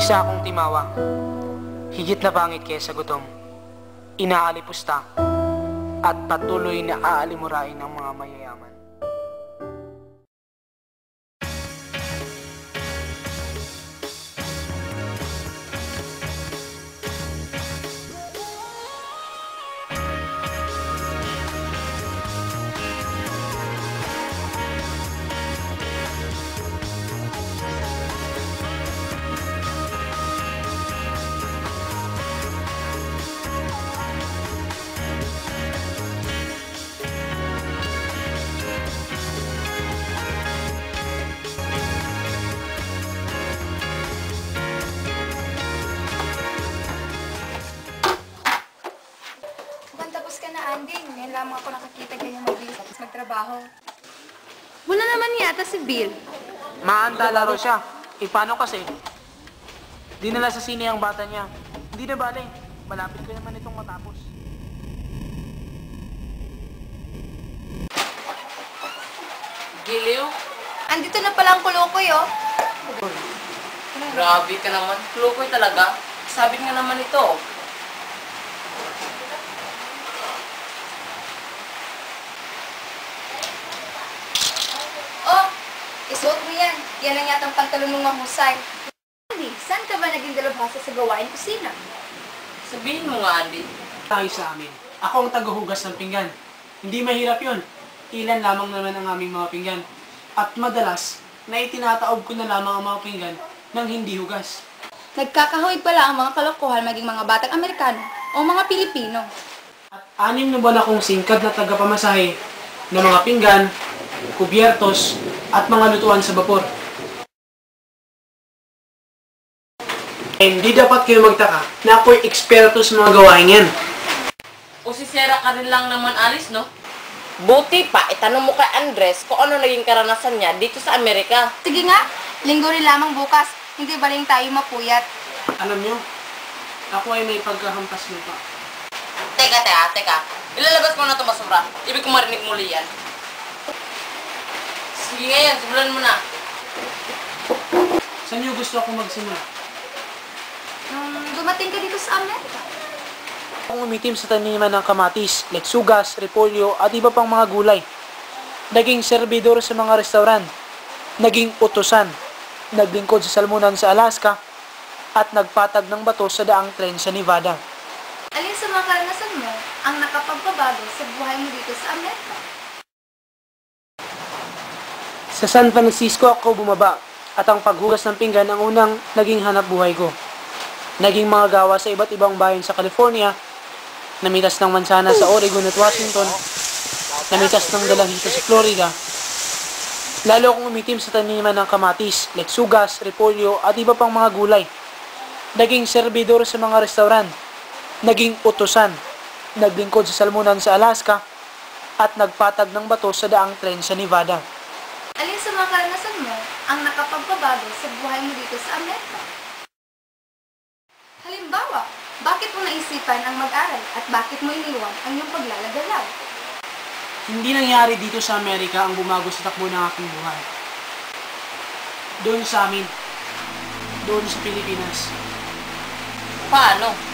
Isa akong timawang, higit na pangit kaysa gutom, inaalipusta, at patuloy na aalimurain ng mga mayayaman. Andy, ngayon lamang ako nakakita ganyan magtrabaho. Wala naman yata si Bill. Maanda laro siya. Paano kasi? Dinala sa sine ang bata niya. Hindi na bale. Malapit ko naman itong matapos. Giliw? Andito na pala ang Kulukoy, oh. Grabe ka naman. Kulukoy talaga. Sabit nga naman ito. Isuot mo yan. Yan ang yatang pantalon mong mahusay. Andy, saan ka ba naging dalabhasa sa gawain kusina? Sabihin mo nga, Andy. Tayo sa amin. Ako ang tagahugas ng pinggan. Hindi mahirap yun. Ilan lamang naman ang aming mga pinggan. At madalas, na itinataob ko na lamang ang mga pinggan ng hindi hugas. Nagkakahawig pala ang mga kalokohan maging mga batang Amerikano o mga Pilipino. At 6 na buwan akong singkad na tagapamasahe ng mga pinggan, kubyertos, at mga lutuan sa bapor. Hindi dapat kayo magtaka na ako'y eksperto sa mga gawain yan. O si Sarah ka rin lang naman, Alice, no? Buti pa, itanong mo kay Andres kung ano naging karanasan niya dito sa Amerika. Sige nga, linggo rin lamang bukas. Hindi baling tayo mapuyat. Alam nyo, ako ay may pagkahampas lupa. Teka. Ilalabas mo na ito basura. Ibig ko marinig muli yan. Sige ngayon, simulan mo na. Saan nyo gusto ako magsimula? Nung dumating ka dito sa Amerika. Akong umitim sa taniman ng kamatis, letsugas, repolyo, at iba pang mga gulay. Naging serbidor sa mga restaurant. Naging utusan. Naglingkod sa salmunan sa Alaska. At nagpatag ng bato sa daang tren sa Nevada. Alin sa mga karanasan mo ang nakapagpabago sa buhay mo dito sa Amerika? Sa San Francisco ako bumaba at ang paghugas ng pinggan ang unang naging hanap buhay ko. Naging mga gawa sa iba't ibang bayan sa California, namitas ng mansana sa Oregon at Washington, namitas ng dalahito sa Florida. Lalo akong umitim sa taniman ng kamatis, letsugas, repolyo at iba pang mga gulay. Naging serbidor sa mga restaurant, naging utusan, naglingkod sa salmunan sa Alaska, at nagpatag ng bato sa daang tren sa Nevada. Alin sa mga karanasan mo ang nakapagpabago sa buhay mo dito sa Amerika? Halimbawa, bakit mo naisipan ang mag-aral at bakit mo iniwan ang iyong paglalagalag? Hindi nangyari dito sa Amerika ang bumago sa takbo ng aking buhay. Doon sa amin. Doon sa Pilipinas. Paano?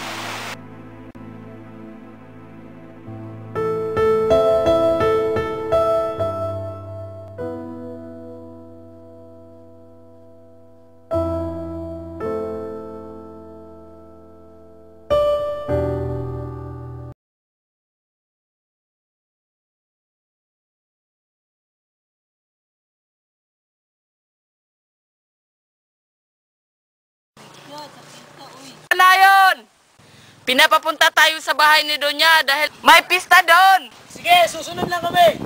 Layon! Pinapapunta tayo sa bahay ni Donya dahil may pista doon! Sige, susunod lang kami!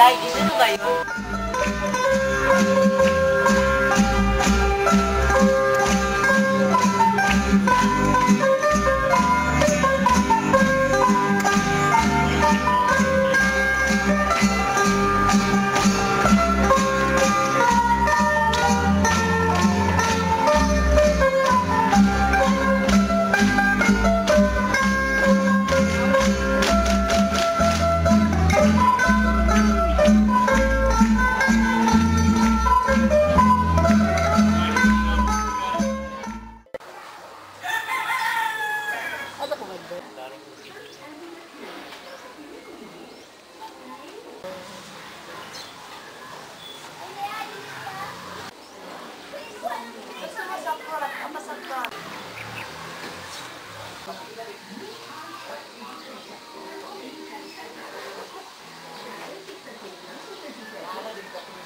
Tay, dito to kayo.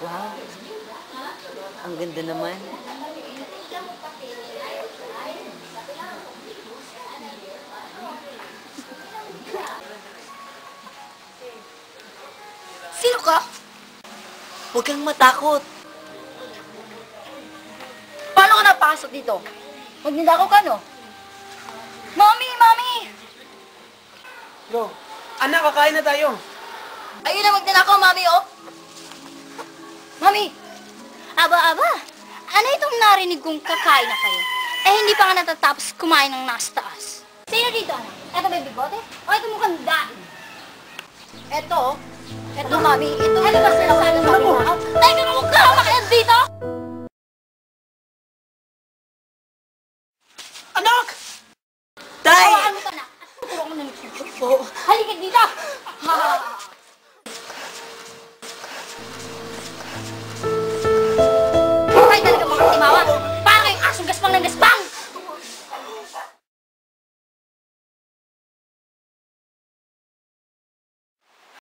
Wow. Ang ganda naman. Sino ka? Huwag kang matakot. Paano ka napasok dito? Magnidako ka, no? Mami! Mami! Go. Anak, kakain na tayo. Ayun na magnanakaw, Mami, oh! Mami! Aba! Ano itong narinig kong kakain na kayo? Eh, hindi pa nga natatapos kumain ng nasa taas. Sino dito, anak? Eto may bigote? O ito mukhang daing? Eto, Mami. Ito, ano ba sinasabi sa akin? Teka, huwag ka makinig dito! Anak! Tay! Hawakan mo ka na. At tulungan mo na ng Halika dito!